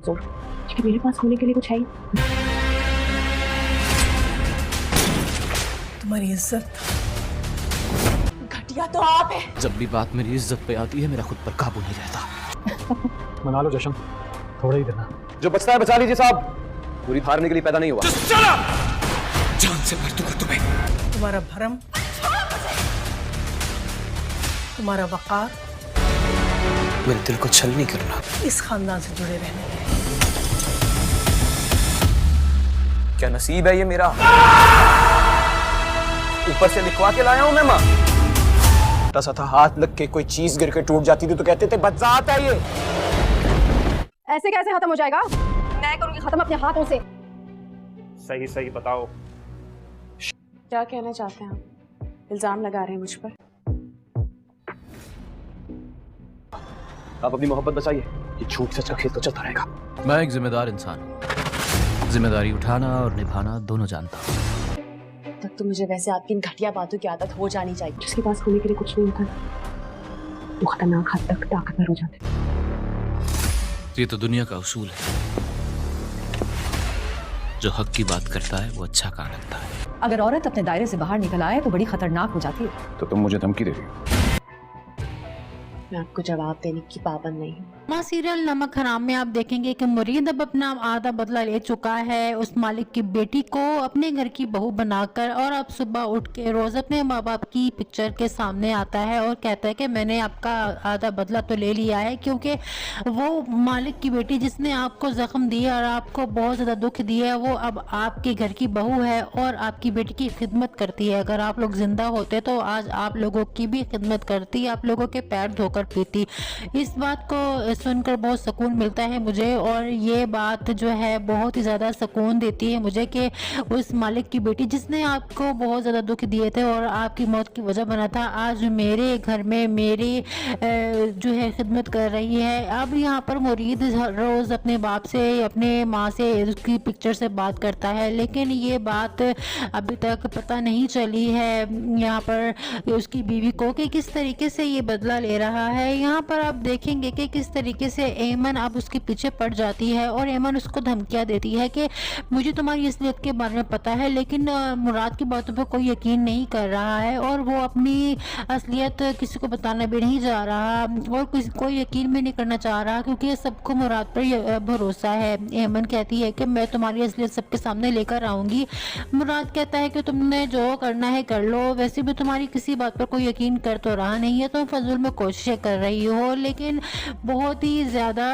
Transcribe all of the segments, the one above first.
जोर, लेकिन मेरे पास होने के लिए कुछ है ही। तुम्हारी इज्जत घटिया तो आप है। जब भी बात मेरी इज्जत पे आती है मेरा खुद पर काबू नहीं रहता। मना लो जशन, थोड़ा ही देना। जो बचता है बचा लीजिए साहब, पूरी हारने के लिए पैदा नहीं हुआ। जान से मार दूंगा तुम्हें। तुम्हारा भरम, तुम्हारा वकार मेरे दिल को छल नहीं करना। इस खानदान से जुड़े रहने के क्या नसीब है ये मेरा, ऊपर से लिखवा के लाया हूं मैं मां। छोटा सा था, हाथ लग के कोई चीज गिर के टूट जाती थी तो कहते थे बदजात है ये। ऐसे कैसे खत्म हो जाएगा? मैं करूंगी खत्म अपने हाथों से। सही सही बताओ, क्या कहना चाहते हैं आप? इल्जाम लगा रहे हैं मुझ पर। आप अपनी मोहब्बत बचाइए, ये झूठ सच का खेल तो चलता रहेगा। मैं एक जिम्मेदार इंसान हूँ, जिम्मेदारी उठाना और निभाना दोनों जानता हूँ। तब तो मुझे वैसे आपकी इन घटिया बातों की आदत हो जानी चाहिए। जिसके पास होने के लिए कुछ नहीं होता वो खतरनाक हद तक ताकतवर हो जाते। ये तो दुनिया का उसूल है, जो हक की बात करता है वो अच्छा काम करता है। अगर औरत अपने दायरे से बाहर निकल आए तो बड़ी खतरनाक हो जाती है। तो तुम मुझे धमकी दे रही हो? मैं आपको जवाब देने की पाबंद नहीं हूँ। माँ सीरियल नमक हराम में आप देखेंगे कि मुरीद अब अपना आधा बदला ले चुका है उस मालिक की बेटी को अपने घर की बहू बनाकर, और अब सुबह उठ के रोज अपने माँ बाप की पिक्चर के सामने आता है और कहता है कि मैंने आपका आधा बदला तो ले लिया है, क्योंकि वो मालिक की बेटी जिसने आपको जख्म दिया और आपको बहुत ज़्यादा दुख दिया है वो अब आपके घर की बहू है और आपकी बेटी की खिदमत करती है। अगर आप लोग जिंदा होते तो आज आप लोगों की भी खिदमत करती, आप लोगों के पैर धोकर पीती। इस बात को सुनकर बहुत सुकून मिलता है मुझे, और ये बात जो है बहुत ही ज़्यादा सुकून देती है मुझे कि उस मालिक की बेटी जिसने आपको बहुत ज़्यादा दुख दिए थे और आपकी मौत की वजह बना था, आज मेरे घर में मेरी जो है खिदमत कर रही है। अब यहाँ पर मुरीद रोज़ अपने बाप से, अपने माँ से, उसकी पिक्चर से बात करता है, लेकिन ये बात अभी तक पता नहीं चली है यहाँ पर उसकी बीवी को कि किस तरीके से ये बदला ले रहा है। यहाँ पर आप देखेंगे कि किस तरीके से एमन अब उसके पीछे पड़ जाती है और एमन उसको धमकियाँ देती है कि मुझे तुम्हारी असलियत के बारे में पता है, लेकिन मुराद की बातों पर कोई यकीन नहीं कर रहा है और वो अपनी असलियत किसी को बताना भी नहीं जा रहा और कोई यकीन भी नहीं करना चाह रहा, क्योंकि सबको मुराद पर भरोसा है। एमन कहती है कि मैं तुम्हारी असलियत सबके सामने लेकर आऊँगी। मुराद कहता है कि तुमने जो करना है कर लो, वैसे भी तुम्हारी किसी बात पर कोई यकीन कर तो रहा नहीं है, तुम फजूल में कोशिशें कर रही हो। लेकिन बहुत ही ज़्यादा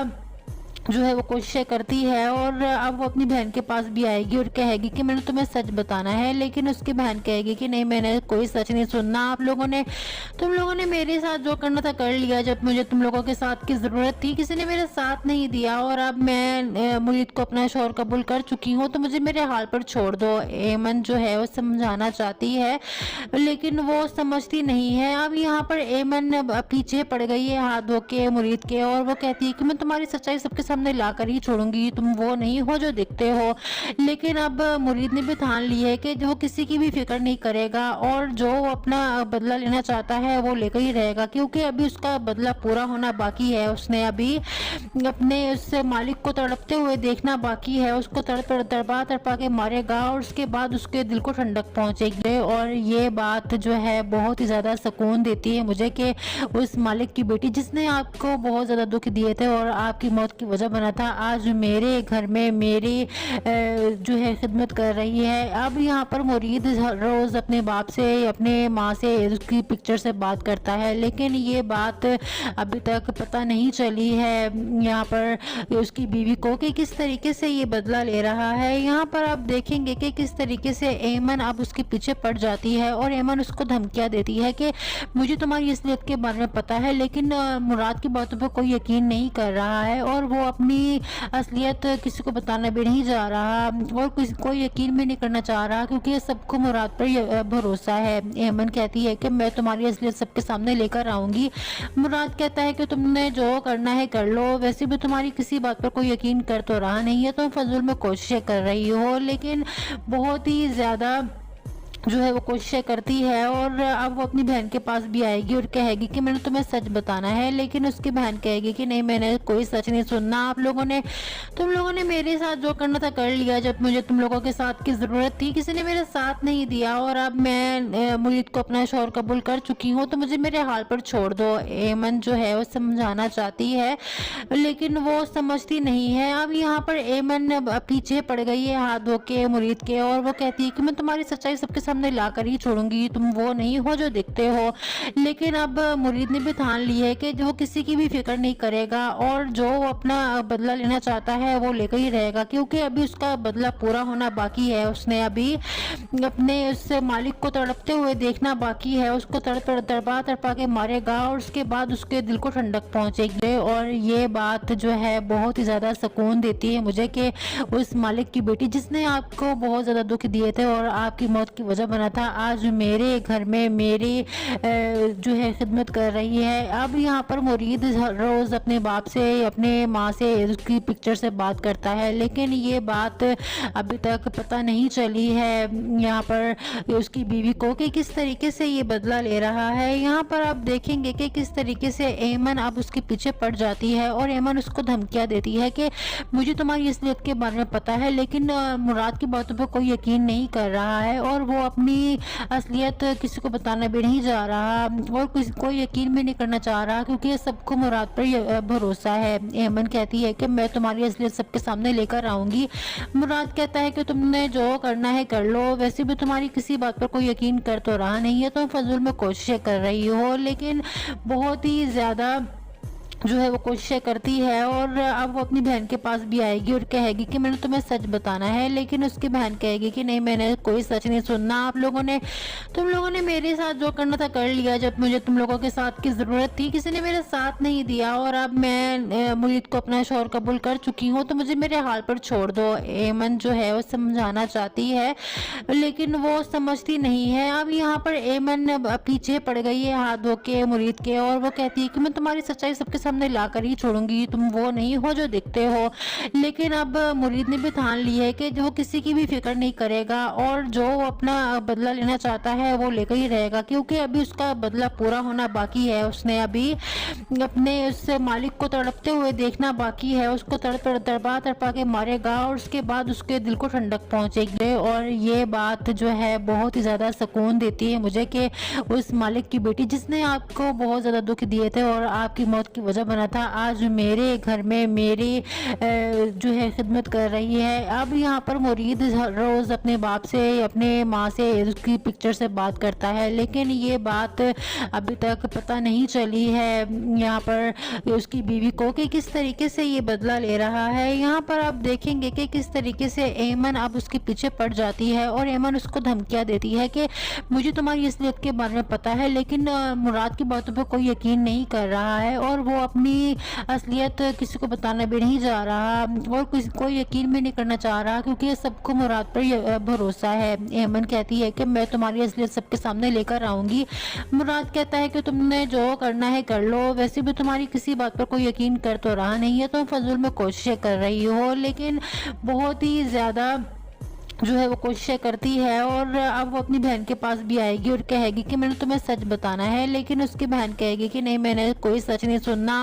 जो है वो कोशिशें करती है और अब वो अपनी बहन के पास भी आएगी और कहेगी कि मैंने तुम्हें सच बताना है, लेकिन उसकी बहन कहेगी कि नहीं मैंने कोई सच नहीं सुनना, तुम लोगों ने मेरे साथ जो करना था कर लिया, जब मुझे तुम लोगों के साथ की ज़रूरत थी किसी ने मेरा साथ नहीं दिया और अब मैं मुरीद को अपना शौहर कबूल कर चुकी हूँ तो मुझे मेरे हाल पर छोड़ दो। एमन जो है वो समझाना चाहती है लेकिन वो समझती नहीं है। अब यहाँ पर एमन पीछे पड़ गई है हाथ धो के मुरीद के और वो कहती है कि मैं तुम्हारी सच्चाई सबके सामने लाकर ही छोड़ूंगी, तुम वो नहीं हो जो दिखते हो। लेकिन अब मुरीद ने भी ठान ली है कि जो किसी की भी फिक्र नहीं करेगा और जो अपना बदला लेना चाहता है वो लेकर ही रहेगा, क्योंकि अभी उसका बदला पूरा होना बाकी है। उसने अभी अपने उस मालिक को तड़पते हुए देखना बाकी है, उसको तड़पा के मारेगा और उसके बाद उसके दिल को ठंडक पहुंचेगी। और ये बात जो है बहुत ही ज़्यादा सुकून देती है मुझे कि उस मालिक की बेटी जिसने आपको बहुत ज़्यादा दुख दिए थे और आपकी मौत की वजह बना था, आज मेरे घर में मेरी जो है खिदमत कर रही है। अब यहाँ पर मुरीद रोज़ अपने बाप से, अपने माँ से, उसकी पिक्चर से बात करता है, लेकिन ये बात अभी तक पता नहीं चली है यहाँ पर उसकी बीवी को कि किस तरीके से ये बदला ले रहा है। यहाँ पर आप देखेंगे कि किस तरीके से एमन अब उसके पीछे पड़ जाती है और एमन उसको धमकियाँ देती है कि मुझे तुम्हारी असलियत के बारे में पता है, लेकिन मुराद की बातों पर कोई यकीन नहीं कर रहा है और वो अपनी असलियत किसी को बताना भी नहीं जा रहा और कोई यकीन भी नहीं करना चाह रहा, क्योंकि सबको मुराद पर भरोसा है। एमन कहती है कि मैं तुम्हारी असलियत सबके सामने लेकर आऊँगी। मुराद कहता है कि तुमने जो करना है कर लो, वैसे भी तुम्हारी किसी बात पर कोई यकीन कर तो रहा नहीं है, तुम फजूल में कोशिशें कर रही हो। लेकिन बहुत ही ज़्यादा जो है वो कोशिशें करती है और अब वो अपनी बहन के पास भी आएगी और कहेगी कि मैंने तुम्हें सच बताना है, लेकिन उसकी बहन कहेगी कि नहीं, मैंने कोई सच नहीं सुनना। तुम लोगों ने मेरे साथ जो करना था कर लिया। जब मुझे तुम लोगों के साथ की ज़रूरत थी, किसी ने मेरा साथ नहीं दिया और अब मैं मुरीद को अपना शौहर कबूल कर चुकी हूँ, तो मुझे मेरे हाल पर छोड़ दो। एमन जो है वो समझाना चाहती है, लेकिन वो समझती नहीं है। अब यहाँ पर एमन पीछे पड़ गई है हाथ धो के मुरीद के, और वो कहती है कि मैं तुम्हारी सच्चाई सबके सामने लाकर ही छोड़ूंगी, तुम वो नहीं हो जो दिखते हो। लेकिन अब मुरीद ने भी ठान ली है कि जो किसी की भी फिक्र नहीं करेगा और जो अपना बदला लेना चाहता है वो लेकर ही रहेगा, क्योंकि अभी उसका बदला पूरा होना बाकी है। उसने अभी अपने उस मालिक को तड़पते हुए देखना बाकी है, उसको तड़पा के मारेगा और उसके बाद उसके दिल को ठंडक पहुंचेगी। और ये बात जो है बहुत ही ज़्यादा सुकून देती है मुझे कि उस मालिक की बेटी जिसने आपको बहुत ज़्यादा दुख दिए थे और आपकी मौत की वजह बना था, आज मेरे घर में मेरी जो है खिदमत कर रही है। अब यहाँ पर मुरीद रोज़ अपने बाप से, अपने माँ से, उसकी पिक्चर से बात करता है, लेकिन ये बात अभी तक पता नहीं चली है यहाँ पर उसकी बीवी को कि किस तरीके से ये बदला ले रहा है। यहाँ पर आप देखेंगे कि किस तरीके से एमन अब उसके पीछे पड़ जाती है और एमन उसको धमकियाँ देती है कि मुझे तुम्हारी असलियत के बारे में पता है, लेकिन मुराद की बातों पर कोई यकीन नहीं कर रहा है और वो अपनी असलियत किसी को बताना भी नहीं जा रहा और कोई यकीन भी नहीं करना चाह रहा, क्योंकि सबको मुराद पर भरोसा है। एमन कहती है कि मैं तुम्हारी असलियत सबके सामने लेकर आऊँगी। मुराद कहता है कि तुमने जो करना है कर लो, वैसे भी तुम्हारी किसी बात पर कोई यकीन कर तो रहा नहीं है, तुम फजूल में कोशिशें कर रही हो। लेकिन बहुत ही ज़्यादा जो है वो कोशिशें करती है और अब वो अपनी बहन के पास भी आएगी और कहेगी कि मैंने तुम्हें सच बताना है, लेकिन उसकी बहन कहेगी कि नहीं, मैंने कोई सच नहीं सुनना। तुम लोगों ने मेरे साथ जो करना था कर लिया। जब मुझे तुम लोगों के साथ की ज़रूरत थी, किसी ने मेरा साथ नहीं दिया और अब मैं मुरीद को अपना शौहर कबूल कर चुकी हूँ, तो मुझे मेरे हाल पर छोड़ दो। एमन जो है वो समझाना चाहती है, लेकिन वो समझती नहीं है। अब यहाँ पर एमन पीछे पड़ गई है हाथ धो के मुरीद के, और वो कहती है कि मैं तुम्हारी सच्चाई सबके सामने लाकर ही छोड़ूंगी, तुम वो नहीं हो जो दिखते हो। लेकिन अब मुरीद ने भी ठान ली है कि जो किसी की भी फिक्र नहीं करेगा और जो अपना बदला लेना चाहता है वो लेकर ही रहेगा, क्योंकि अभी उसका बदला पूरा होना बाकी है। उसने अभी अपने उस मालिक को तड़पते हुए देखना बाकी है, उसको तड़पा के मारेगा और उसके बाद उसके दिल को ठंडक पहुंचेगी। और ये बात जो है बहुत ही ज़्यादा सुकून देती है मुझे कि उस मालिक की बेटी जिसने आपको बहुत ज़्यादा दुख दिए थे और आपकी मौत की वजह बना था, आज मेरे घर में मेरी जो है खिदमत कर रही है। अब यहाँ पर मुरीद रोज़ अपने बाप से, अपने माँ से, उसकी पिक्चर से बात करता है, लेकिन ये बात अभी तक पता नहीं चली है यहाँ पर उसकी बीवी को कि किस तरीके से ये बदला ले रहा है। यहाँ पर आप देखेंगे कि किस तरीके से एमन अब उसके पीछे पड़ जाती है और एमन उसको धमकियाँ देती है कि मुझे तुम्हारी असलियत के बारे में पता है, लेकिन मुराद की बातों पर कोई यकीन नहीं कर रहा है और वो अपनी असलियत किसी को बताना भी नहीं जा रहा और कोई यकीन भी नहीं करना चाह रहा, क्योंकि सबको मुराद पर भरोसा है। एमन कहती है कि मैं तुम्हारी असलियत सबके सामने लेकर आऊँगी। मुराद कहता है कि तुमने जो करना है कर लो, वैसे भी तुम्हारी किसी बात पर कोई यकीन कर तो रहा नहीं है, तुम फजूल में कोशिशें कर रही हो। लेकिन बहुत ही ज़्यादा जो है वो कोशिशें करती है और अब वो अपनी बहन के पास भी आएगी और कहेगी कि मैंने तुम्हें सच बताना है, लेकिन उसकी बहन कहेगी कि नहीं, मैंने कोई सच नहीं सुनना।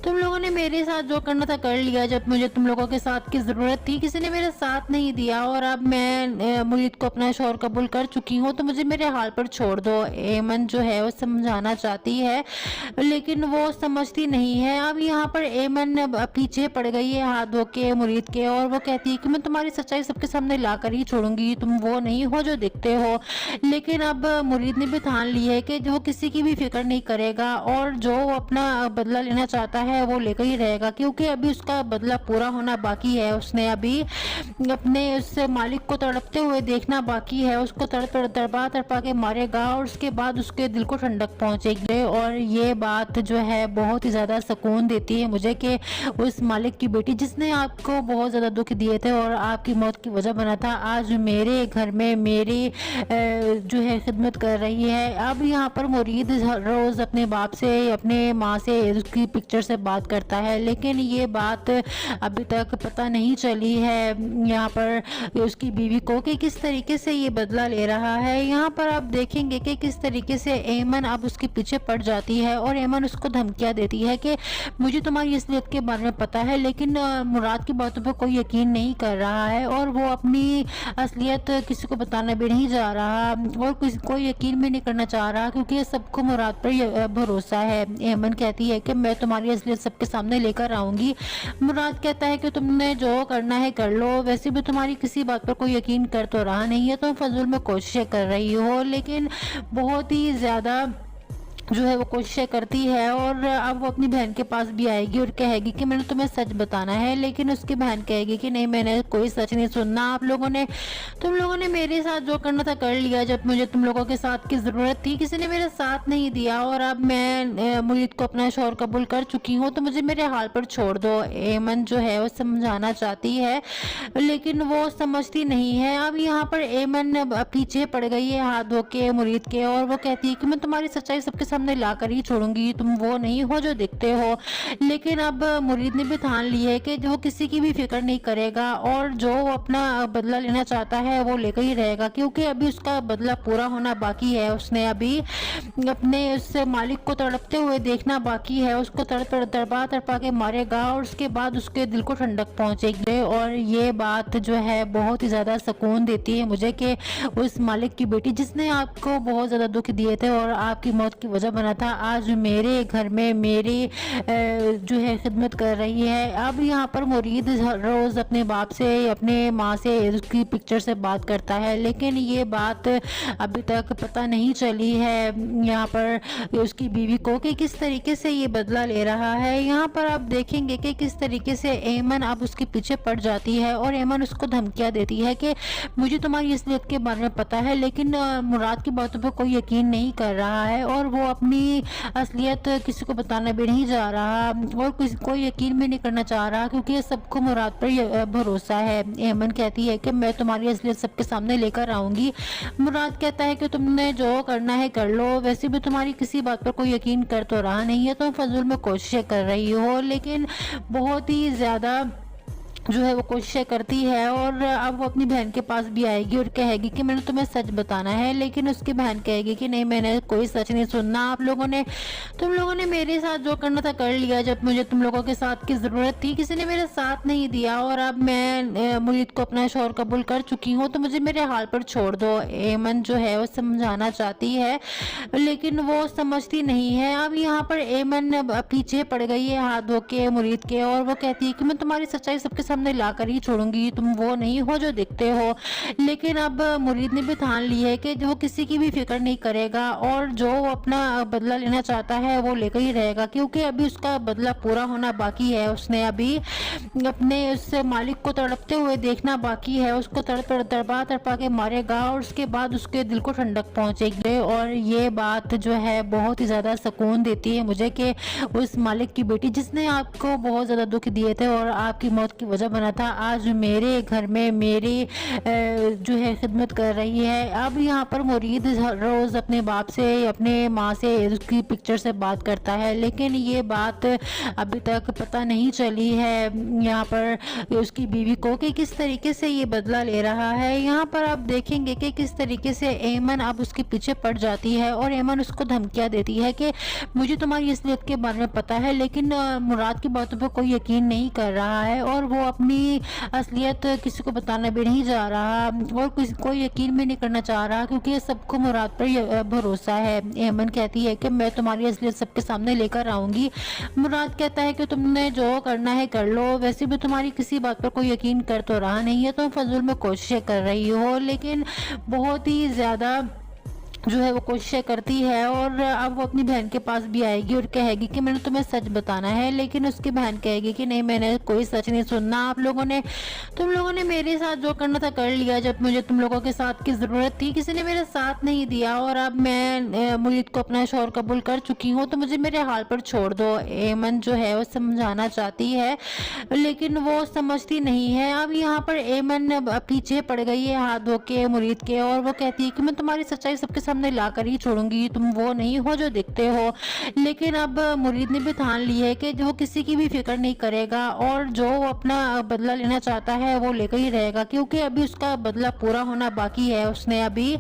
तुम लोगों ने मेरे साथ जो करना था कर लिया। जब मुझे तुम लोगों के साथ की ज़रूरत थी, किसी ने मेरा साथ नहीं दिया और अब मैं मुरीद को अपना शौहर कबूल कर चुकी हूँ, तो मुझे मेरे हाल पर छोड़ दो। एमन जो है वो समझाना चाहती है, लेकिन वो समझती नहीं है। अब यहाँ पर एमन पीछे पड़ गई है हाथ धो के मुरीद के, और वो कहती है कि मैं तुम्हारी सच्चाई सबके सामने लाकर ही छोड़ूंगी, तुम वो नहीं हो जो दिखते हो। लेकिन अब मुरीद ने भी ठान ली है कि जो किसी की भी फिक्र नहीं करेगा और जो अपना बदला लेना चाहता है वो लेकर ही रहेगा, क्योंकि अभी उसका बदला पूरा होना बाकी है। उसने अभी अपने उस मालिक को तड़पते हुए देखना बाकी है, उसको तड़पा के मारेगा और उसके बाद उसके दिल को ठंडक पहुंचेगी। और ये बात जो है बहुत ही ज़्यादा सुकून देती है मुझे कि उस मालिक की बेटी जिसने आपको बहुत ज़्यादा दुख दिए थे और आपकी मौत की वजह वजह बना था, आज मेरे घर में मेरी जो है खिदमत कर रही है। अब यहाँ पर मुरीद रोज़ अपने बाप से, अपने माँ से, उसकी पिक्चर से बात करता है, लेकिन ये बात अभी तक पता नहीं चली है यहाँ पर उसकी बीवी को कि किस तरीके से ये बदला ले रहा है। यहाँ पर आप देखेंगे कि किस तरीके से एमन अब उसके पीछे पड़ जाती है और एमन उसको धमकियाँ देती है कि मुझे तुम्हारी असलियत के बारे में पता है, लेकिन मुराद की बातों पर कोई यकीन नहीं कर रहा है और वो अपनी असलियत किसी को बताना भी नहीं जा रहा और कोई यकीन भी नहीं करना चाह रहा, क्योंकि सबको मुराद पर भरोसा है। एमन कहती है कि मैं तुम्हारी असलियत सबके सामने लेकर आऊँगी। मुराद कहता है कि तुमने जो करना है कर लो, वैसे भी तुम्हारी किसी बात पर कोई यकीन कर तो रहा नहीं है, तुम फजूल में कोशिशें कर रही हो। लेकिन बहुत ही ज़्यादा जो है वो कोशिशें करती है और अब वो अपनी बहन के पास भी आएगी और कहेगी कि मैंने तुम्हें सच बताना है, लेकिन उसकी बहन कहेगी कि नहीं, मैंने कोई सच नहीं सुनना। तुम लोगों ने मेरे साथ जो करना था कर लिया, जब मुझे तुम लोगों के साथ की ज़रूरत थी किसी ने मेरा साथ नहीं दिया और अब मैं मुरीद को अपना शौहर कबूल कर चुकी हूँ, तो मुझे मेरे हाल पर छोड़ दो। एमन जो है वो समझाना चाहती है लेकिन वो समझती नहीं है। अब यहाँ पर एमन पीछे पड़ गई है हाथ धो के मुरीद के और वो कहती है कि मैं तुम्हारी सच्चाई सबके सामने ला कर ही छोड़ूंगी, तुम वो नहीं हो जो दिखते हो। लेकिन अब मुरीद ने भी ठान ली है कि जो किसी की भी फिक्र नहीं करेगा और जो अपना बदला लेना चाहता है वो लेकर ही रहेगा, क्योंकि अभी उसका बदला पूरा होना बाकी है। उसने अभी अपने उस मालिक को तड़पते हुए देखना बाकी है, उसको तड़पा के मारेगा और उसके बाद उसके दिल को ठंडक पहुंचेगी। और ये बात जो है बहुत ही ज़्यादा सुकून देती है मुझे कि उस मालिक की बेटी जिसने आपको बहुत ज़्यादा दुख दिए थे और आपकी मौत की वजह बना था, आज मेरे घर में मेरी जो है खिदमत कर रही है। अब यहाँ पर मुरीद रोज़ अपने बाप से, अपने माँ से, उसकी पिक्चर से बात करता है, लेकिन ये बात अभी तक पता नहीं चली है यहाँ पर उसकी बीवी को कि किस तरीके से ये बदला ले रहा है। यहाँ पर आप देखेंगे कि किस तरीके से एमन अब उसके पीछे पड़ जाती है और एमन उसको धमकियाँ देती है कि मुझे तुम्हारी असलियत के बारे में पता है, लेकिन मुराद की बातों पर कोई यकीन नहीं कर रहा है और वो अपनी असलियत किसी को बताना भी नहीं जा रहा और कोई यकीन भी नहीं करना चाह रहा, क्योंकि सबको मुराद पर भरोसा है। एमन कहती है कि मैं तुम्हारी असलियत सबके सामने लेकर आऊँगी। मुराद कहता है कि तुमने जो करना है कर लो, वैसे भी तुम्हारी किसी बात पर कोई यकीन कर तो रहा नहीं है, तुम फजूल में कोशिशें कर रही हो। लेकिन बहुत ही ज़्यादा जो है वो कोशिशें करती है और अब वो अपनी बहन के पास भी आएगी और कहेगी कि मैंने तुम्हें सच बताना है, लेकिन उसकी बहन कहेगी कि नहीं, मैंने कोई सच नहीं सुनना। तुम लोगों ने मेरे साथ जो करना था कर लिया, जब मुझे तुम लोगों के साथ की ज़रूरत थी किसी ने मेरा साथ नहीं दिया और अब मैं मुरीद को अपना शौहर कबूल कर चुकी हूँ, तो मुझे मेरे हाल पर छोड़ दो। एमन जो है वो समझाना चाहती है लेकिन वो समझती नहीं है। अब यहाँ पर एमन पीछे पड़ गई है हाथ धो के मुरीद के और वो कहती है कि मैं तुम्हारी सच्चाई सबके सामने ला कर ही छोड़ूंगी, तुम वो नहीं हो जो दिखते हो। लेकिन अब मुरीद ने भी ठान ली है कि जो किसी की भी फिक्र नहीं करेगा और जो अपना बदला लेना चाहता है वो लेकर ही रहेगा, क्योंकि अभी उसका बदला पूरा होना बाकी है। उसने अभी अपने उस मालिक को तड़पते हुए देखना बाकी है, उसको तड़पा के मारेगा और उसके बाद उसके दिल को ठंडक पहुंचेगी। और ये बात जो है बहुत ही ज़्यादा सुकून देती है मुझे कि उस मालिक की बेटी जिसने आपको बहुत ज़्यादा दुख दिए थे और आपकी मौत की वजह बना था, आज मेरे घर में मेरी जो है खिदमत कर रही है। अब यहाँ पर मुरीद रोज़ अपने बाप से, अपने माँ से, उसकी पिक्चर से बात करता है, लेकिन ये बात अभी तक पता नहीं चली है यहाँ पर उसकी बीवी को कि किस तरीके से ये बदला ले रहा है। यहाँ पर आप देखेंगे कि किस तरीके से एमन अब उसके पीछे पड़ जाती है और एमन उसको धमकियाँ देती है कि मुझे तुम्हारी असलियत के बारे में पता है, लेकिन मुराद की बातों पर कोई यकीन नहीं कर रहा है और वो अपनी असलियत किसी को बताना भी नहीं जा रहा और कोई यकीन भी नहीं करना चाह रहा, क्योंकि सबको मुराद पर भरोसा है। एमन कहती है कि मैं तुम्हारी असलियत सबके सामने लेकर आऊँगी। मुराद कहता है कि तुमने जो करना है कर लो, वैसे भी तुम्हारी किसी बात पर कोई यकीन कर तो रहा नहीं है, तुम फजूल में कोशिशें कर रही हो। लेकिन बहुत ही ज़्यादा जो है वो कोशिशें करती है और अब वो अपनी बहन के पास भी आएगी और कहेगी कि मैंने तुम्हें सच बताना है, लेकिन उसकी बहन कहेगी कि नहीं, मैंने कोई सच नहीं सुनना। तुम लोगों ने मेरे साथ जो करना था कर लिया। जब मुझे तुम लोगों के साथ की ज़रूरत थी किसी ने मेरा साथ नहीं दिया और अब मैं मुरीद को अपना शौहर कबूल कर चुकी हूँ, तो मुझे मेरे हाल पर छोड़ दो। एमन जो है वो समझाना चाहती है लेकिन वो समझती नहीं है। अब यहाँ पर एमन पीछे पड़ गई है हाथ धो के मुरीद के और वो कहती है कि मैं तुम्हारी सच्चाई सबके सामने लाकर ही छोड़ूंगी, तुम वो नहीं हो जो दिखते हो। लेकिन अब मुरीद ने भी ठान ली है कि जो किसी की भी फिक्र नहीं करेगा और जो अपना बदला लेना चाहता है वो लेकर ही रहेगा, क्योंकि अभी उसका बदला पूरा होना बाकी है। उसने अभी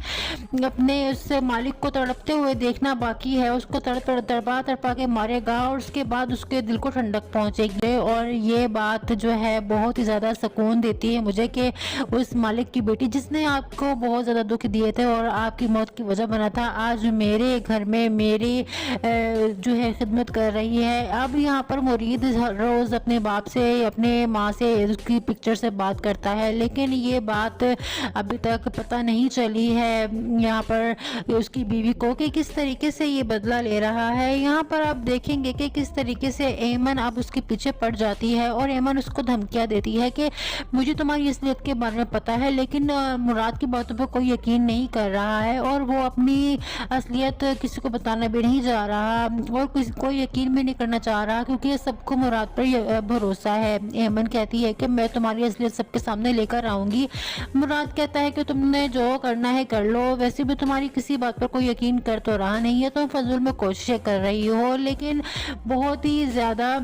अपने उस मालिक को तड़पते हुए देखना बाकी है, उसको तड़पा तड़पा के मारेगा और उसके बाद उसके दिल को ठंडक पहुंचेगी। और ये बात जो है बहुत ही ज़्यादा सुकून देती है मुझे कि उस मालिक की बेटी जिसने आपको बहुत ज़्यादा दुख दिए थे और आपकी मौत की वजह बना था, आज मेरे घर में मेरी जो है खिदमत कर रही है। अब यहाँ पर मुरीद रोज़ अपने बाप से अपने माँ से उसकी पिक्चर से बात करता है, लेकिन ये बात अभी तक पता नहीं चली है यहाँ पर उसकी बीवी को कि किस तरीके से ये बदला ले रहा है। यहाँ पर आप देखेंगे कि किस तरीके से एमन अब उसके पीछे पड़ जाती है और एमन उसको धमकियाँ देती है कि मुझे तुम्हारी असलियत के बारे में पता है, लेकिन मुराद की बातों पर कोई यकीन नहीं कर रहा है और वो अपनी असलियत किसी को बताना भी नहीं जा रहा और कोई यकीन भी नहीं करना चाह रहा, क्योंकि सबको मुराद पर भरोसा है। एमन कहती है कि मैं तुम्हारी असलियत सबके सामने लेकर आऊँगी। मुराद कहता है कि तुमने जो करना है कर लो, वैसे भी तुम्हारी किसी बात पर कोई यकीन कर तो रहा नहीं है, तुम फजूल में कोशिशें कर रही हो। लेकिन बहुत ही ज़्यादा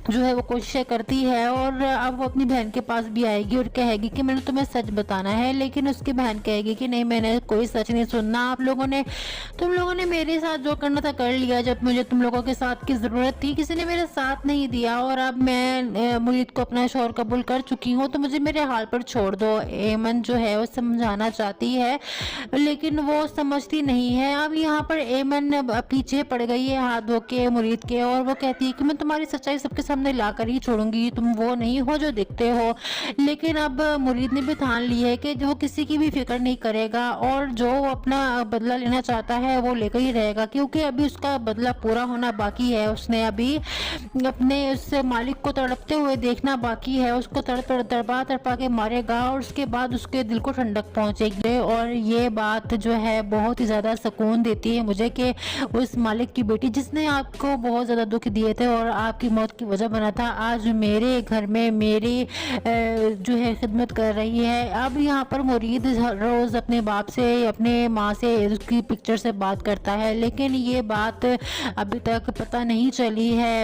जो है वो कोशिशें करती है और अब वो अपनी बहन के पास भी आएगी और कहेगी कि मैंने तुम्हें सच बताना है, लेकिन उसकी बहन कहेगी कि नहीं, मैंने कोई सच नहीं सुनना। तुम लोगों ने मेरे साथ जो करना था कर लिया। जब मुझे तुम लोगों के साथ की ज़रूरत थी किसी ने मेरा साथ नहीं दिया और अब मैं मुरीद को अपना शौहर कबूल कर चुकी हूँ, तो मुझे मेरे हाल पर छोड़ दो। एमन जो है वो समझाना चाहती है लेकिन वो समझती नहीं है। अब यहाँ पर एमन पीछे पड़ गई है हाथ धो के मुरीद के और वो कहती है कि मैं तुम्हारी सच्चाई सबके सामने लाकर ही छोड़ूंगी, तुम वो नहीं हो जो दिखते हो। लेकिन अब मुरीद ने भी ठान ली है कि जो किसी की भी फिक्र नहीं करेगा और जो अपना बदला लेना चाहता है वो लेकर ही रहेगा, क्योंकि अभी उसका बदला पूरा होना बाकी है। उसने अभी अपने उस मालिक को तड़पते हुए देखना बाकी है, उसको तड़पा के मारेगा और उसके बाद उसके दिल को ठंडक पहुंचेगी। और ये बात जो है बहुत ही ज़्यादा सुकून देती है मुझे कि उस मालिक की बेटी जिसने आपको बहुत ज़्यादा दुख दिए थे और आपकी मौत की वजह बना था, आज मेरे घर में मेरी जो है खिदमत कर रही है। अब यहाँ पर मुरीद रोज़ अपने बाप से अपने माँ से उसकी पिक्चर से बात करता है, लेकिन ये बात अभी तक पता नहीं चली है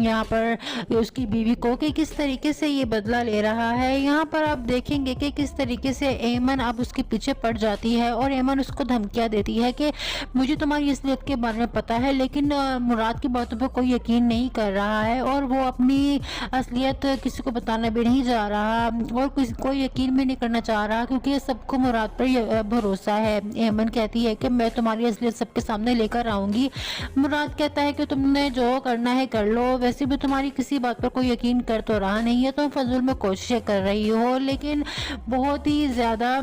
यहाँ पर उसकी बीवी को कि किस तरीके से ये बदला ले रहा है। यहाँ पर आप देखेंगे कि किस तरीके से एमन अब उसके पीछे पड़ जाती है और एमन उसको धमकियाँ देती है कि मुझे तुम्हारी असलियत के बारे में पता है, लेकिन मुराद की बातों पर कोई यकीन नहीं कर रहा है और वो अपनी असलियत किसी को बताना भी नहीं जा रहा और कोई यकीन भी नहीं करना चाह रहा, क्योंकि सबको मुराद पर भरोसा है। एमन कहती है कि मैं तुम्हारी असलियत सबके सामने लेकर आऊँगी। मुराद कहता है कि तुमने जो करना है कर लो, वैसे भी तुम्हारी किसी बात पर कोई यकीन कर तो रहा नहीं है, तुम फजूल में कोशिशें कर रही हो। लेकिन बहुत ही ज़्यादा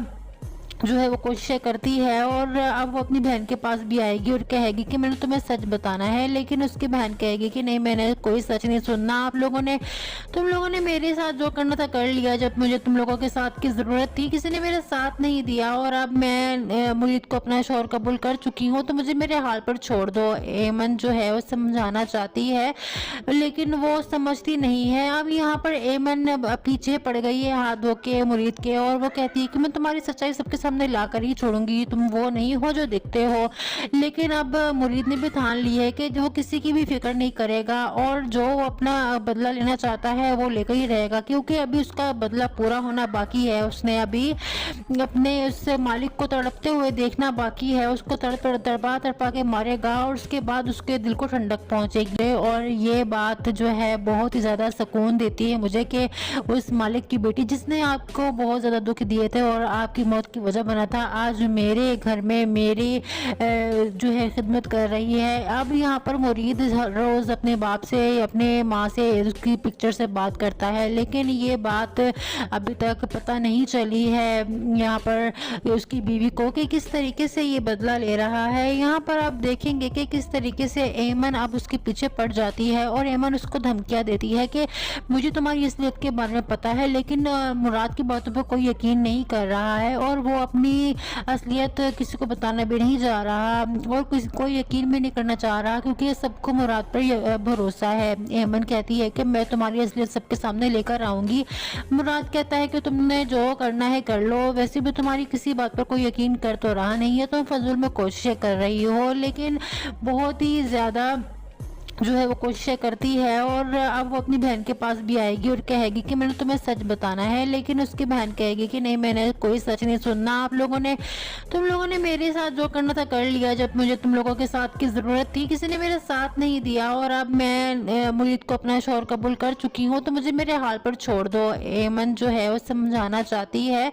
जो है वो कोशिशें करती है और अब वो अपनी बहन के पास भी आएगी और कहेगी कि मैंने तुम्हें सच बताना है, लेकिन उसकी बहन कहेगी कि नहीं, मैंने कोई सच नहीं सुनना। तुम लोगों ने मेरे साथ जो करना था कर लिया। जब मुझे तुम लोगों के साथ की ज़रूरत थी किसी ने मेरा साथ नहीं दिया और अब मैं मुरीद को अपना शौहर कबूल कर चुकी हूँ, तो मुझे मेरे हाल पर छोड़ दो। एमन जो है वो समझाना चाहती है लेकिन वो समझती नहीं है। अब यहाँ पर एमन पीछे पड़ गई है हाथ धो के मुरीद के और वो कहती है कि मैं तुम्हारी सच्चाई सबके सामने लाकर ही छोड़ूंगी, तुम वो नहीं हो जो दिखते हो। लेकिन अब मुरीद ने भी ठान ली है कि जो किसी की भी फिक्र नहीं करेगा और जो अपना बदला लेना चाहता है वो लेकर ही रहेगा, क्योंकि अभी उसका बदला पूरा होना बाकी है। उसने अभी अपने उस मालिक को तड़पते हुए देखना बाकी है, उसको तड़पा के मारेगा और उसके बाद उसके दिल को ठंडक पहुंचेगी। और ये बात जो है बहुत ही ज़्यादा सुकून देती है मुझे कि उस मालिक की बेटी जिसने आपको बहुत ज़्यादा दुख दिए थे और आपकी मौत की वजह वजह बना था, आज मेरे घर में मेरी जो है खिदमत कर रही है। अब यहाँ पर मुरीद रोज़ अपने बाप से, अपने माँ से, उसकी पिक्चर से बात करता है, लेकिन ये बात अभी तक पता नहीं चली है यहाँ पर उसकी बीवी को कि किस तरीके से ये बदला ले रहा है। यहाँ पर आप देखेंगे कि किस तरीके से एमन अब उसके पीछे पड़ जाती है और एमन उसको धमकियाँ देती है कि मुझे तुम्हारी असलियत के बारे में पता है, लेकिन मुराद की बातों पर कोई यकीन नहीं कर रहा है और वो अपनी असलियत किसी को बताना भी नहीं जा रहा और कोई यकीन भी नहीं करना चाह रहा, क्योंकि सबको मुराद पर भरोसा है। एमन कहती है कि मैं तुम्हारी असलियत सबके सामने लेकर आऊँगी। मुराद कहता है कि तुमने जो करना है कर लो, वैसे भी तुम्हारी किसी बात पर कोई यकीन कर तो रहा नहीं है, तुम फजूल में कोशिशें कर रही हो। लेकिन बहुत ही ज़्यादा जो है वो कोशिशें करती है और अब वो अपनी बहन के पास भी आएगी और कहेगी कि मैंने तुम्हें सच बताना है, लेकिन उसकी बहन कहेगी कि नहीं, मैंने कोई सच नहीं सुनना। तुम लोगों ने मेरे साथ जो करना था कर लिया, जब मुझे तुम लोगों के साथ की ज़रूरत थी किसी ने मेरा साथ नहीं दिया और अब मैं मुरीद को अपना शौहर कबूल कर चुकी हूँ, तो मुझे मेरे हाल पर छोड़ दो। एमन जो है वो समझाना चाहती है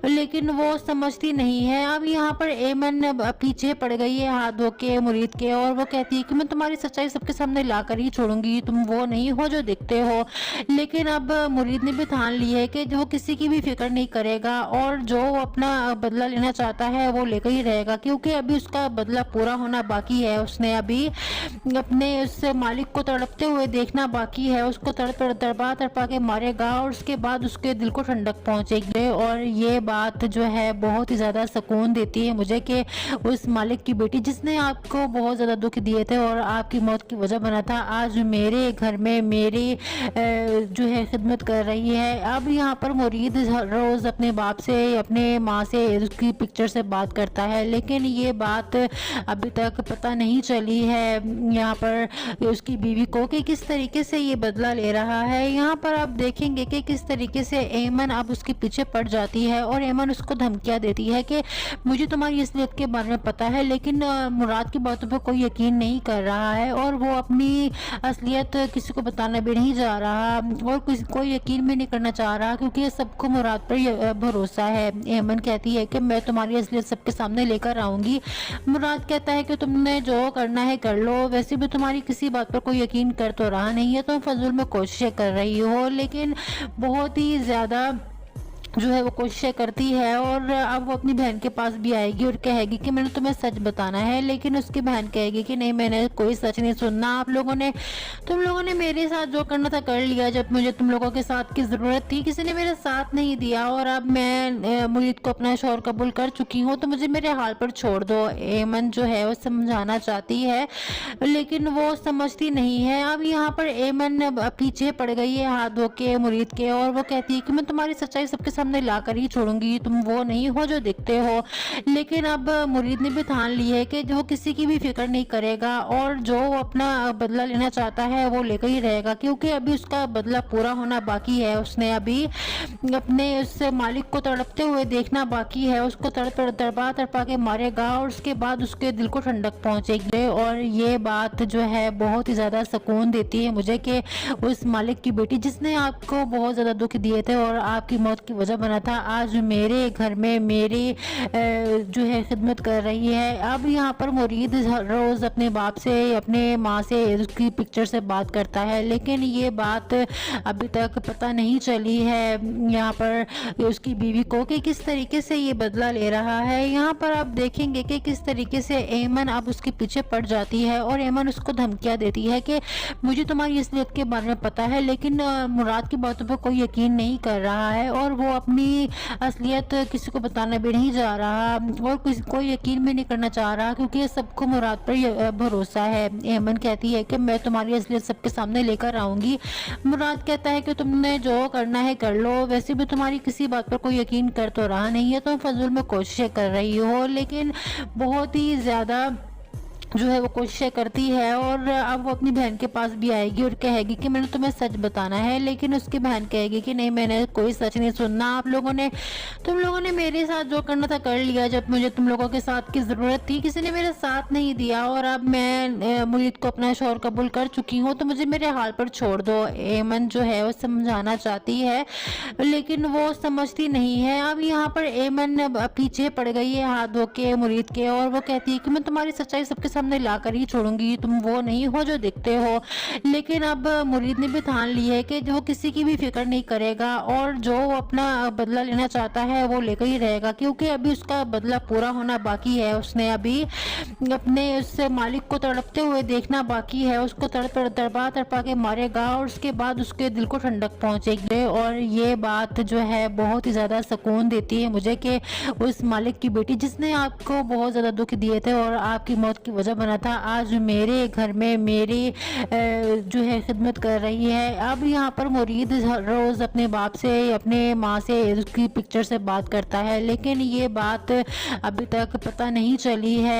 लेकिन वो समझती नहीं है। अब यहाँ पर एमन पीछे पड़ गई है हाथ धो के मुरीद के और वो कहती है कि मैं तुम्हारी सच्चाई सबके सामने लाकर ही छोड़ूंगी, तुम वो नहीं हो जो दिखते हो। लेकिन अब मुरीद ने भी ठान ली है कि जो किसी की भी फिक्र नहीं करेगा और जो अपना बदला लेना चाहता है वो लेकर ही रहेगा, क्योंकि अभी उसका बदला पूरा होना बाकी है। उसने अभी अपने उस मालिक को तड़पते हुए देखना बाकी है, उसको तड़पा के मारेगा और उसके बाद उसके दिल को ठंडक पहुंचेगी। और ये बात जो है बहुत ही ज़्यादा सुकून देती है मुझे कि उस मालिक की बेटी जिसने आपको बहुत ज़्यादा दुख दिए थे और आपकी मौत की वजह बना था, आज मेरे घर में मेरी जो है खिदमत कर रही है। अब यहाँ पर मुरीद रोज़ अपने बाप से, अपने माँ से, उसकी पिक्चर से बात करता है, लेकिन ये बात अभी तक पता नहीं चली है यहाँ पर उसकी बीवी को कि किस तरीके से ये बदला ले रहा है। यहाँ पर आप देखेंगे कि किस तरीके से एमन अब उसके पीछे पड़ जाती है और एमन उसको धमकियाँ देती है कि मुझे तुम्हारी असलियत के बारे में पता है, लेकिन मुराद की बातों पर कोई यकीन नहीं कर रहा है और वो अपनी असलियत किसी को बताना भी नहीं जा रहा और कोई यकीन भी नहीं करना चाह रहा, क्योंकि सबको मुराद पर भरोसा है। एमन कहती है कि मैं तुम्हारी असलियत सबके सामने लेकर आऊँगी। मुराद कहता है कि तुमने जो करना है कर लो, वैसे भी तुम्हारी किसी बात पर कोई यकीन कर तो रहा नहीं है, तुम फजूल में कोशिशें कर रही हो। लेकिन बहुत ही ज़्यादा जो है वो कोशिशें करती है और अब वो अपनी बहन के पास भी आएगी और कहेगी कि मैंने तुम्हें सच बताना है, लेकिन उसकी बहन कहेगी कि नहीं, मैंने कोई सच नहीं सुनना। तुम लोगों ने मेरे साथ जो करना था कर लिया, जब मुझे तुम लोगों के साथ की ज़रूरत थी किसी ने मेरा साथ नहीं दिया और अब मैं मुरीद को अपना शौहर कबूल कर चुकी हूँ, तो मुझे मेरे हाल पर छोड़ दो। एमन जो है वो समझाना चाहती है लेकिन वो समझती नहीं है। अब यहाँ पर एमन पीछे पड़ गई है हाथ धो के मुरीद के और वो कहती है कि मैं तुम्हारी सच्चाई सबके सामने लाकर ही छोड़ूंगी, तुम वो नहीं हो जो दिखते हो। लेकिन अब मुरीद ने भी ठान ली है कि जो किसी की भी फिक्र नहीं करेगा और जो अपना बदला लेना चाहता है वो लेकर ही रहेगा, क्योंकि अभी उसका बदला पूरा होना बाकी है। उसने अभी अपने उस मालिक को तड़पते हुए देखना बाकी है, उसको तड़पा के मारेगा और उसके बाद उसके दिल को ठंडक पहुंचेगी। और ये बात जो है बहुत ही ज़्यादा सुकून देती है मुझे कि उस मालिक की बेटी जिसने आपको बहुत ज़्यादा दुख दिए थे और आपकी मौत की वजह बना था, आज मेरे घर में मेरी जो है खिदमत कर रही है। अब यहाँ पर मुरीद रोज़ अपने बाप से, अपने माँ से, उसकी पिक्चर से बात करता है, लेकिन ये बात अभी तक पता नहीं चली है यहाँ पर उसकी बीवी को कि किस तरीके से ये बदला ले रहा है। यहाँ पर आप देखेंगे कि किस तरीके से एमन अब उसके पीछे पड़ जाती है और एमन उसको धमकियाँ देती है कि मुझे तुम्हारी असलियत के बारे में पता है, लेकिन मुराद की बातों पर कोई यकीन नहीं कर रहा है और वो अपनी असलियत किसी को बताना भी नहीं जा रहा और कोई यकीन भी नहीं करना चाह रहा, क्योंकि सबको मुराद पर भरोसा है। एमन कहती है कि मैं तुम्हारी असलियत सबके सामने लेकर आऊँगी। मुराद कहता है कि तुमने जो करना है कर लो, वैसे भी तुम्हारी किसी बात पर कोई यकीन कर तो रहा नहीं है, तुम फजूल में कोशिशें कर रही हो। लेकिन बहुत ही ज़्यादा जो है वो कोशिशें करती है और अब वो अपनी बहन के पास भी आएगी और कहेगी कि मैंने तुम्हें सच बताना है, लेकिन उसकी बहन कहेगी कि नहीं, मैंने कोई सच नहीं सुनना। तुम लोगों ने मेरे साथ जो करना था कर लिया। जब मुझे तुम लोगों के साथ की ज़रूरत थी किसी ने मेरा साथ नहीं दिया और अब मैं मुरीद को अपना शौहर कबूल कर चुकी हूँ, तो मुझे मेरे हाल पर छोड़ दो। एमन जो है वो समझाना चाहती है लेकिन वो समझती नहीं है। अब यहाँ पर एमन पीछे पड़ गई है हाथ धो के मुरीद के और वो कहती है कि मैं तुम्हारी सच्चाई सबके सामने लाकर ही छोड़ूंगी, तुम वो नहीं हो जो दिखते हो। लेकिन अब मुरीद ने भी ठान ली है कि जो किसी की भी फिक्र नहीं करेगा और जो अपना बदला लेना चाहता है वो लेकर ही रहेगा, क्योंकि अभी उसका बदला पूरा होना बाकी है। उसने अभी अपने उस मालिक को तड़पते हुए देखना बाकी है, उसको तड़पा के मारेगा और उसके बाद उसके दिल को ठंडक पहुंचेगी। और ये बात जो है बहुत ही ज़्यादा सुकून देती है मुझे कि उस मालिक की बेटी जिसने आपको बहुत ज़्यादा दुख दिए थे और आपकी मौत की वजह बना था, आज मेरे घर में मेरी जो है खिदमत कर रही है। अब यहाँ पर मुरीद रोज़ अपने बाप से, अपने माँ से, उसकी पिक्चर से बात करता है, लेकिन ये बात अभी तक पता नहीं चली है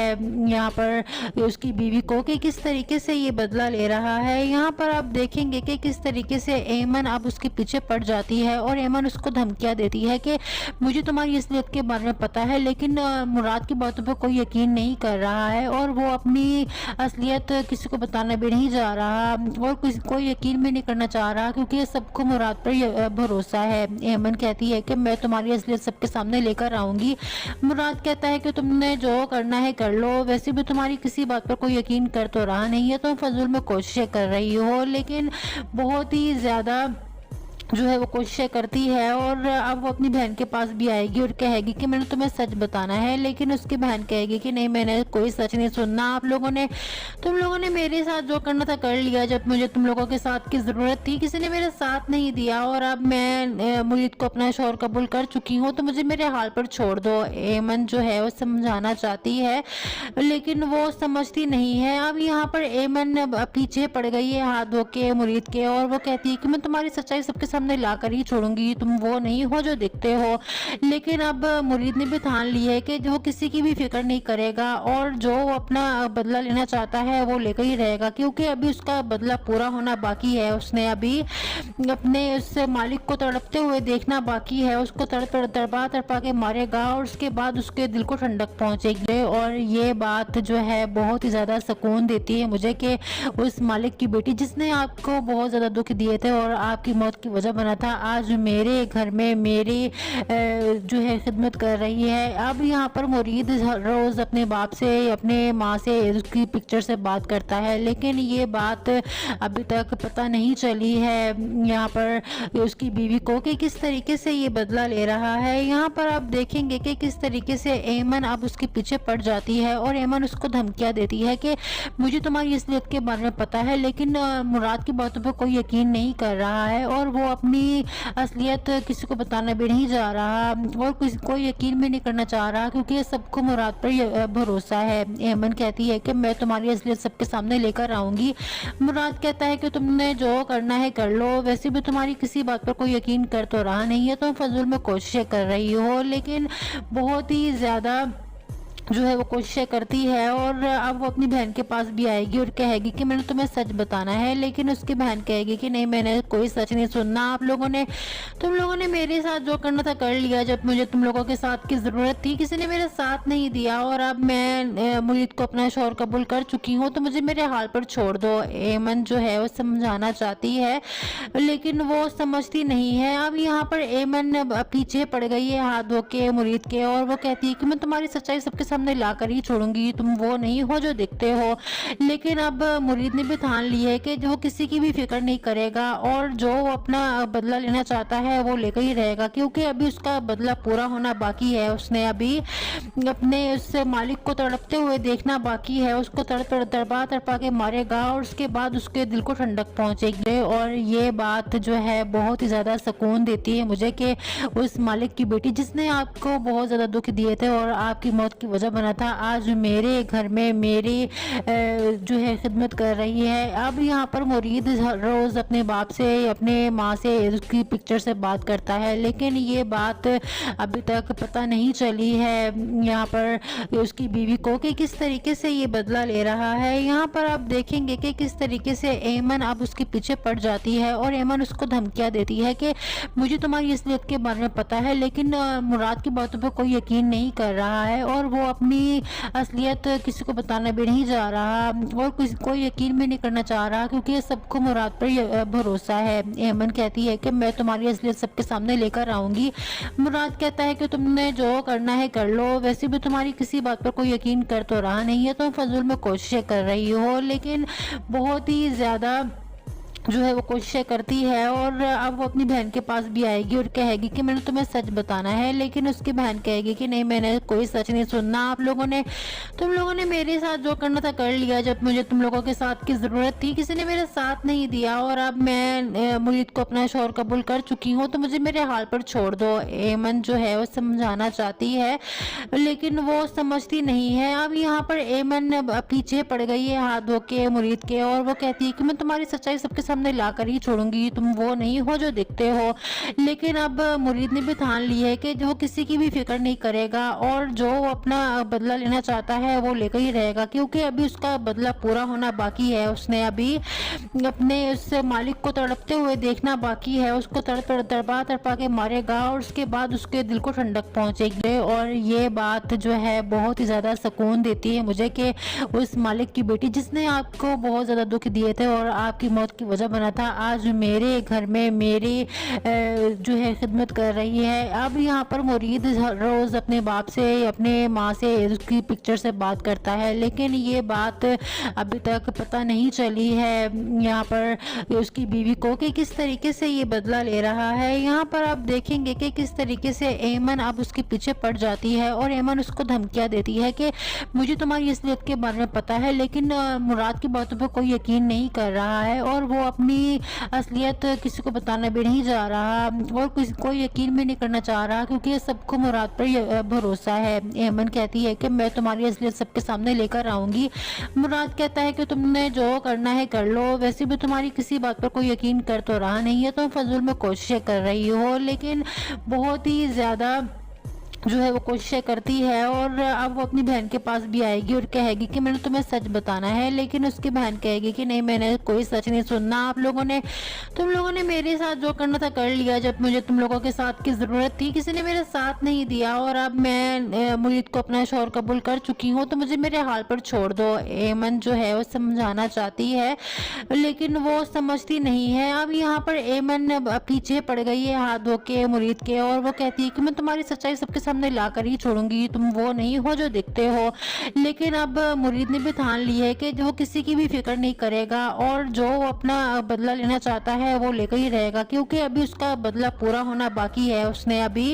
यहाँ पर उसकी बीवी को कि किस तरीके से ये बदला ले रहा है। यहाँ पर आप देखेंगे कि किस तरीके से एमन अब उसके पीछे पड़ जाती है और एमन उसको धमकियाँ देती है कि मुझे तुम्हारी असलियत के बारे में पता है, लेकिन मुराद की बातों पर कोई यकीन नहीं कर रहा है और वो अपनी असलियत किसी को बताना भी नहीं जा रहा और कोई यकीन भी नहीं करना चाह रहा, क्योंकि सबको मुराद पर भरोसा है। एमन कहती है कि मैं तुम्हारी असलियत सबके सामने लेकर आऊँगी। मुराद कहता है कि तुमने जो करना है कर लो, वैसे भी तुम्हारी किसी बात पर कोई यकीन कर तो रहा नहीं है, तुम फजूल में कोशिशें कर रही हो। लेकिन बहुत ही ज़्यादा जो है वो कोशिशें करती है और अब वो अपनी बहन के पास भी आएगी और कहेगी कि मैंने तुम्हें सच बताना है, लेकिन उसकी बहन कहेगी कि नहीं, मैंने कोई सच नहीं सुनना। तुम लोगों ने मेरे साथ जो करना था कर लिया। जब मुझे तुम लोगों के साथ की ज़रूरत थी किसी ने मेरा साथ नहीं दिया और अब मैं मुरीद को अपना शौहर कबूल कर चुकी हूँ, तो मुझे मेरे हाल पर छोड़ दो। एमन जो है वो समझाना चाहती है लेकिन वो समझती नहीं है। अब यहाँ पर एमन पीछे पड़ गई है हाथ धो के मुरीद के और वो कहती है कि मैं तुम्हारी सच्चाई सबके सामने लाकर ही छोड़ूंगी, तुम वो नहीं हो जो दिखते हो। लेकिन अब मुरीद ने भी ठान ली है कि जो किसी की भी फिक्र नहीं करेगा और जो अपना बदला लेना चाहता है वो लेकर ही रहेगा, क्योंकि अभी उसका बदला पूरा होना बाकी है। उसने अभी अपने उस मालिक को तड़पते हुए देखना बाकी है, उसको तड़पा के मारेगा और उसके बाद उसके दिल को ठंडक पहुंचेगी। और ये बात जो है बहुत ही ज़्यादा सुकून देती है मुझे कि उस मालिक की बेटी जिसने आपको बहुत ज़्यादा दुख दिए थे और आपकी मौत की वजह बना था, आज मेरे घर में मेरी जो है खिदमत कर रही है। अब यहाँ पर मुरीद रोज़ अपने बाप से, अपने माँ से, उसकी पिक्चर से बात करता है, लेकिन ये बात अभी तक पता नहीं चली है यहाँ पर उसकी बीवी को कि किस तरीके से ये बदला ले रहा है। यहाँ पर आप देखेंगे कि किस तरीके से एमन अब उसके पीछे पड़ जाती है और एमन उसको धमकियाँ देती है कि मुझे तुम्हारी असलियत के बारे में पता है, लेकिन मुराद की बातों पर कोई यकीन नहीं कर रहा है और वो अपनी असलियत किसी को बताना भी नहीं जा रहा और कोई यकीन भी नहीं करना चाह रहा, क्योंकि सबको मुराद पर भरोसा है। एमन कहती है कि मैं तुम्हारी असलियत सबके सामने लेकर आऊँगी। मुराद कहता है कि तुमने जो करना है कर लो, वैसे भी तुम्हारी किसी बात पर कोई यकीन कर तो रहा नहीं है, तुम फजूल में कोशिशें कर रही हो। लेकिन बहुत ही ज़्यादा जो है वो कोशिशें करती है और अब वो अपनी बहन के पास भी आएगी और कहेगी कि मैंने तुम्हें सच बताना है, लेकिन उसकी बहन कहेगी कि नहीं, मैंने कोई सच नहीं सुनना। तुम लोगों ने मेरे साथ जो करना था कर लिया। जब मुझे तुम लोगों के साथ की ज़रूरत थी किसी ने मेरा साथ नहीं दिया और अब मैं मुरीद को अपना शौहर कबूल कर चुकी हूँ, तो मुझे मेरे हाल पर छोड़ दो। एमन जो है वो समझाना चाहती है लेकिन वो समझती नहीं है। अब यहाँ पर एमन पीछे पड़ गई है हाथ धो के मुरीद के और वो कहती है कि मैं तुम्हारी सच्चाई सबके सामने लाकर ही छोड़ूंगी, तुम वो नहीं हो जो दिखते हो। लेकिन अब मुरीद ने भी ठान ली है कि जो किसी की भी फिक्र नहीं करेगा और जो अपना बदला लेना चाहता है वो लेकर ही रहेगा, क्योंकि अभी उसका बदला पूरा होना बाकी है। उसने अभी अपने उस मालिक को तड़पते हुए देखना बाकी है, उसको तड़पा के मारेगा और उसके बाद उसके दिल को ठंडक पहुंचेगी। और ये बात जो है बहुत ही ज़्यादा सुकून देती है मुझे कि उस मालिक की बेटी जिसने आपको बहुत ज़्यादा दुख दिए थे और आपकी मौत की वजह वजह बना था, आज मेरे घर में मेरी जो है खिदमत कर रही है। अब यहाँ पर मुरीद रोज़ अपने बाप से, अपने माँ से, उसकी पिक्चर से बात करता है, लेकिन ये बात अभी तक पता नहीं चली है यहाँ पर उसकी बीवी को कि किस तरीके से ये बदला ले रहा है। यहाँ पर आप देखेंगे कि किस तरीके से एमन अब उसके पीछे पड़ जाती है और एमन उसको धमकियाँ देती है कि मुझे तुम्हारी असलियत के बारे में पता है, लेकिन मुराद की बातों पर कोई यकीन नहीं कर रहा है और वो अपनी असलियत किसी को बताना भी नहीं जा रहा और कोई यकीन भी नहीं करना चाह रहा, क्योंकि सबको मुराद पर भरोसा है। एमन कहती है कि मैं तुम्हारी असलियत सबके सामने लेकर आऊँगी। मुराद कहता है कि तुमने जो करना है कर लो, वैसे भी तुम्हारी किसी बात पर कोई यकीन कर तो रहा नहीं है, तुम फजूल में कोशिशें कर रही हो। लेकिन बहुत ही ज़्यादा जो है वो कोशिशें करती है और अब वो अपनी बहन के पास भी आएगी और कहेगी कि मैंने तुम्हें सच बताना है, लेकिन उसकी बहन कहेगी कि नहीं, मैंने कोई सच नहीं सुनना। आप लोगों ने, तुम लोगों ने मेरे साथ जो करना था कर लिया, जब मुझे तुम लोगों के साथ की ज़रूरत थी किसी ने मेरा साथ नहीं दिया और अब मैं मुरीद को अपना शौहर कबूल कर चुकी हूँ, तो मुझे मेरे हाल पर छोड़ दो। एमन जो है वो समझाना चाहती है लेकिन वो समझती नहीं है। अब यहाँ पर एमन पीछे पड़ गई है हाथ धो के मुरीद के और वो कहती है कि मैं तुम्हारी सच्चाई सबके सामने लाकर ही छोड़ूंगी, तुम वो नहीं हो जो दिखते हो। लेकिन अब मुरीद ने भी ठान ली है कि जो किसी की भी फिक्र नहीं करेगा और जो अपना बदला लेना चाहता है वो लेकर ही रहेगा, क्योंकि अभी उसका बदला पूरा होना बाकी है। उसने अभी अपने उस मालिक को तड़पते हुए देखना बाकी है, उसको तड़पा तड़पा के मारेगा और उसके बाद उसके दिल को ठंडक पहुंचेगी। और ये बात जो है बहुत ही ज़्यादा सुकून देती है मुझे कि उस मालिक की बेटी जिसने आपको बहुत ज़्यादा दुख दिए थे और आपकी मौत की वजह बना था, आज मेरे घर में मेरी जो है खिदमत कर रही है। अब यहाँ पर मुरीद रोज़ अपने बाप से, अपने माँ से, उसकी पिक्चर से बात करता है, लेकिन ये बात अभी तक पता नहीं चली है यहाँ पर उसकी बीवी को कि किस तरीके से ये बदला ले रहा है। यहाँ पर आप देखेंगे कि किस तरीके से एमन अब उसके पीछे पड़ जाती है और एमन उसको धमकियाँ देती है कि मुझे तुम्हारी असलियत के बारे में पता है, लेकिन मुराद की बातों पर कोई यकीन नहीं कर रहा है और वो अपनी असलियत किसी को बताना भी नहीं जा रहा और कोई यकीन भी नहीं करना चाह रहा, क्योंकि सबको मुराद पर भरोसा है। एमन कहती है कि मैं तुम्हारी असलियत सबके सामने लेकर आऊँगी। मुराद कहता है कि तुमने जो करना है कर लो, वैसे भी तुम्हारी किसी बात पर कोई यकीन कर तो रहा नहीं है, तुम फजूल में कोशिशें कर रही हो। लेकिन बहुत ही ज़्यादा जो है वो कोशिशें करती है और अब वो अपनी बहन के पास भी आएगी और कहेगी कि मैंने तुम्हें सच बताना है, लेकिन उसकी बहन कहेगी कि नहीं, मैंने कोई सच नहीं सुनना। आप लोगों ने, तुम लोगों ने मेरे साथ जो करना था कर लिया, जब मुझे तुम लोगों के साथ की ज़रूरत थी किसी ने मेरा साथ नहीं दिया और अब मैं मुरीद को अपना शौहर कबूल कर चुकी हूँ, तो मुझे मेरे हाल पर छोड़ दो। एमन जो है वो समझाना चाहती है लेकिन वो समझती नहीं है। अब यहाँ पर एमन पीछे पड़ गई है हाथ धो के मुरीद के और वो कहती है कि मैं तुम्हारी सच्चाई सबके सामने लाकर ही छोड़ूंगी, तुम वो नहीं हो जो दिखते हो। लेकिन अब मुरीद ने भी ठान ली है कि जो किसी की भी फिक्र नहीं करेगा और जो अपना बदला लेना चाहता है वो लेकर ही रहेगा, क्योंकि अभी उसका बदला पूरा होना बाकी है। उसने अभी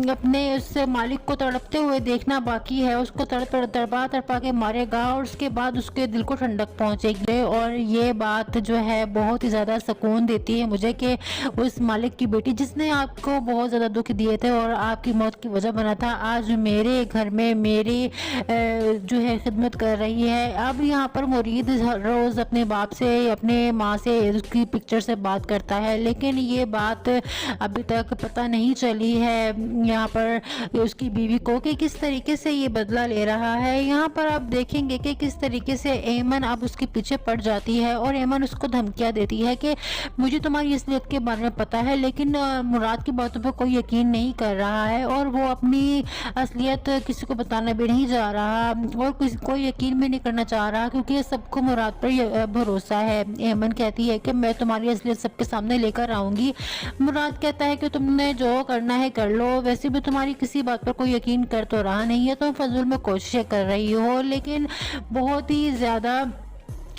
अपने उस मालिक को तड़पते हुए देखना बाकी है, उसको तड़पा तड़पा के मारेगा और उसके बाद उसके दिल को ठंडक पहुंचेगी। और ये बात जो है बहुत ही ज़्यादा सुकून देती है मुझे कि उस मालिक की बेटी जिसने आपको बहुत ज़्यादा दुख दिए थे और आपकी मौत की वजह बना था, आज मेरे घर में मेरी जो है खिदमत कर रही है। अब यहाँ पर मुरीद रोज़ अपने बाप से, अपने माँ से, उसकी पिक्चर से बात करता है, लेकिन ये बात अभी तक पता नहीं चली है यहाँ पर उसकी बीवी को कि किस तरीके से ये बदला ले रहा है। यहाँ पर आप देखेंगे कि किस तरीके से एमन अब उसके पीछे पड़ जाती है और एमन उसको धमकियाँ देती है कि मुझे तुम्हारी असलियत के बारे में पता है, लेकिन मुराद की बातों पर कोई यकीन नहीं कर रहा है और वो अपनी असलियत किसी को बताना भी नहीं जा रहा और कोई यकीन भी नहीं करना चाह रहा, क्योंकि सबको मुराद पर भरोसा है। एमन कहती है कि मैं तुम्हारी असलियत सबके सामने लेकर आऊँगी। मुराद कहता है कि तुमने जो करना है कर लो, वैसे भी तुम्हारी किसी बात पर कोई यकीन कर तो रहा नहीं है, तुम फजूल में कोशिशें कर रही हो। लेकिन बहुत ही ज़्यादा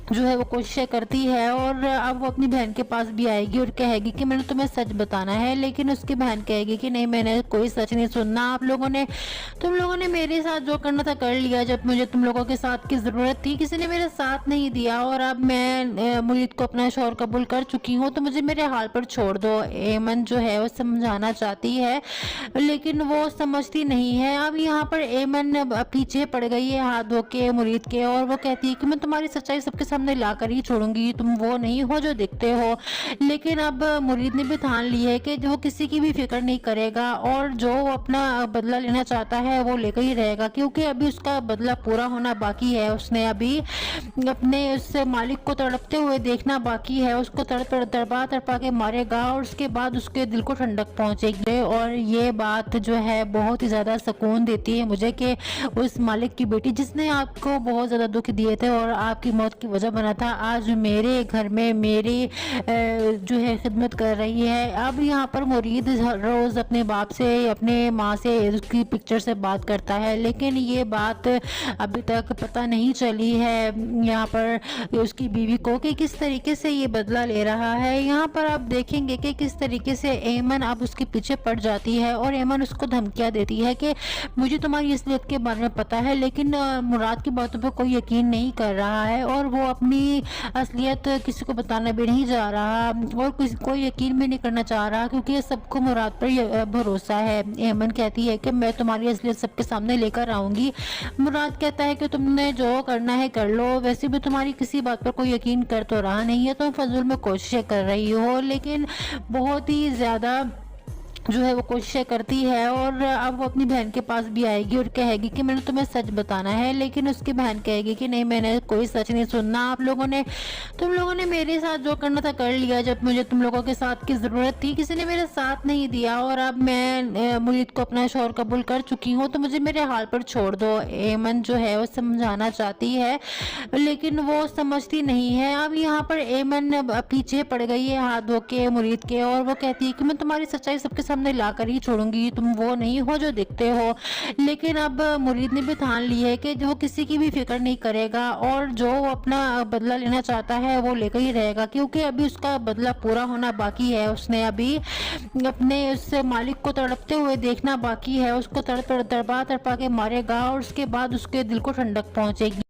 जो है वो कोशिशें करती है और अब वो अपनी बहन के पास भी आएगी और कहेगी कि मैंने तुम्हें सच बताना है, लेकिन उसकी बहन कहेगी कि नहीं, मैंने कोई सच नहीं सुनना। तुम लोगों ने मेरे साथ जो करना था कर लिया, जब मुझे तुम लोगों के साथ की ज़रूरत थी किसी ने मेरा साथ नहीं दिया, और अब मैं मुरीद को अपना शौहर कबूल कर चुकी हूँ, तो मुझे मेरे हाल पर छोड़ दो। एमन जो है वो समझाना चाहती है लेकिन वो समझती नहीं है। अब यहाँ पर एमन पीछे पड़ गई है हाथ धो के मुरीद के, और वो कहती है कि मैं तुम्हारी सच्चाई सबके सामने ला कर ही छोड़ूंगी, तुम वो नहीं हो जो दिखते हो। लेकिन अब मुरीद ने भी ठान ली है कि जो किसी की भी फिक्र नहीं करेगा और जो अपना बदला लेना चाहता है वो लेकर ही रहेगा, क्योंकि अभी उसका बदला पूरा होना बाकी है। उसने अभी अपने उस मालिक को तड़पते हुए देखना बाकी है, उसको तड़पा के मारेगा और उसके बाद उसके दिल को ठंडक पहुंचेगी। और ये बात जो है बहुत ही ज़्यादा सुकून देती है मुझे कि उस मालिक की बेटी जिसने आपको बहुत ज़्यादा दुख दिए थे और आपकी मौत की वजह बना था, आज मेरे घर में मेरी जो है खिदमत कर रही है। अब यहाँ पर मुरीद रोज़ अपने बाप से, अपने माँ से, उसकी पिक्चर से बात करता है, लेकिन ये बात अभी तक पता नहीं चली है यहाँ पर उसकी बीवी को कि किस तरीके से ये बदला ले रहा है। यहाँ पर आप देखेंगे कि किस तरीके से एमन अब उसके पीछे पड़ जाती है और एमन उसको धमकियाँ देती है कि मुझे तुम्हारी असलियत के बारे में पता है, लेकिन मुराद की बातों पर कोई यकीन नहीं कर रहा है और वो अपनी असलियत किसी को बताना भी नहीं जा रहा और कोई यकीन भी नहीं करना चाह रहा, क्योंकि सबको मुराद पर भरोसा है। एमन कहती है कि मैं तुम्हारी असलियत सबके सामने लेकर आऊँगी। मुराद कहता है कि तुमने जो करना है कर लो, वैसे भी तुम्हारी किसी बात पर कोई यकीन कर तो रहा नहीं है, तुम फजूल में कोशिशें कर रही हो। लेकिन बहुत ही ज़्यादा जो है वो कोशिशें करती है और अब वो अपनी बहन के पास भी आएगी और कहेगी कि मैंने तुम्हें सच बताना है, लेकिन उसकी बहन कहेगी कि नहीं, मैंने कोई सच नहीं सुनना। तुम लोगों ने मेरे साथ जो करना था कर लिया, जब मुझे तुम लोगों के साथ की ज़रूरत थी किसी ने मेरा साथ नहीं दिया, और अब मैं मुरीद को अपना शौहर कबूल कर चुकी हूँ, तो मुझे मेरे हाल पर छोड़ दो। एमन जो है वो समझाना चाहती है लेकिन वो समझती नहीं है। अब यहाँ पर एमन पीछे पड़ गई है हाथ धो के मुरीद के, और वो कहती है कि मैं तुम्हारी सच्चाई सबके सामने ला कर ही छोड़ूंगी, तुम वो नहीं हो जो दिखते हो। लेकिन अब मुरीद ने भी ठान ली है कि जो किसी की भी फिक्र नहीं करेगा और जो अपना बदला लेना चाहता है वो लेकर ही रहेगा, क्योंकि अभी उसका बदला पूरा होना बाकी है। उसने अभी अपने उस मालिक को तड़पते हुए देखना बाकी है, उसको तड़पा के मारेगा और उसके बाद उसके दिल को ठंडक पहुंचेगी।